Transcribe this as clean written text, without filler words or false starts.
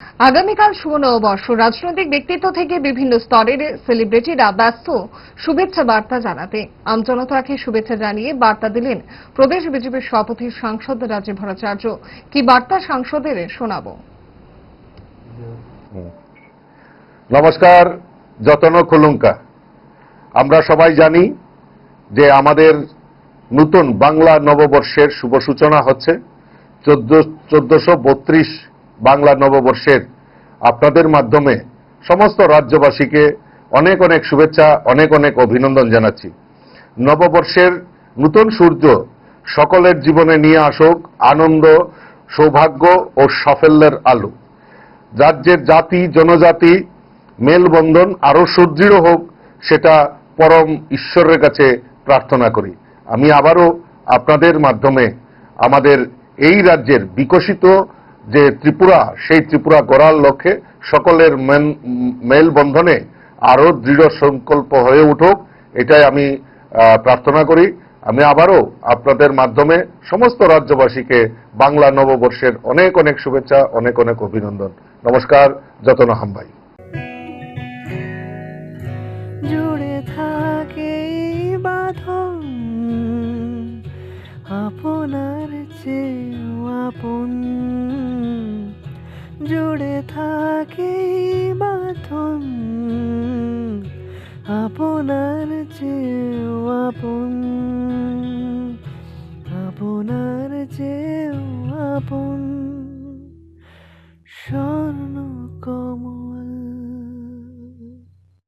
আগামীকাল শুভ নববর্ষ। রাজনৈতিক ব্যক্তিত্ব থেকে বিভিন্ন স্তরের সেলিব্রিটিরা ব্যস্ত শুভেচ্ছা বার্তা জানাতে। আমজনতাকে শুভেচ্ছা জানিয়ে বার্তা দিলেন প্রদেশ বিজেপির সভাপতি সাংসদ রাজীব ভট্টাচার্য। কি বার্তা সাংসদের শোনাবো। নমস্কার, যতন খুলুঙ্কা। আমরা সবাই জানি যে আমাদের নতুন বাংলা নববর্ষের শুভ সূচনা হচ্ছে। 1432 বাংলা নববর্ষের আপনাদের মাধ্যমে সমস্ত রাজ্যবাসীকে অনেক অনেক শুভেচ্ছা, অনেক অনেক অভিনন্দন জানাচ্ছি। নববর্ষের নতুন সূর্য সকলের জীবনে নিয়ে আসুক আনন্দ, সৌভাগ্য ও সাফল্যের আলো। রাজ্যের জাতি জনজাতি মেলবন্ধন আরো সুদৃঢ় হোক, সেটা পরম ঈশ্বরের কাছে প্রার্থনা করি। আমি আবারও আপনাদের মাধ্যমে আমাদের এই রাজ্যের বিকশিত যে ত্রিপুরা, সেই ত্রিপুরা গড়ার লক্ষ্যে সকলের মেলবন্ধনে আরো দৃঢ় সংকল্প হয়ে উঠুক, এটাই আমি প্রার্থনা করি। আমি আবারও আপনাদের মাধ্যমে সমস্ত রাজ্যবাসীকে বাংলা নববর্ষের অনেক অনেক শুভেচ্ছা, অনেক অনেক অভিনন্দন। নমস্কার, যতন হাম্বাই। জুড়ে থাকে বাঁধন আপনার চেয়েও আপন, জুড়ে থাকে বাঁধন আপনার চেয়ে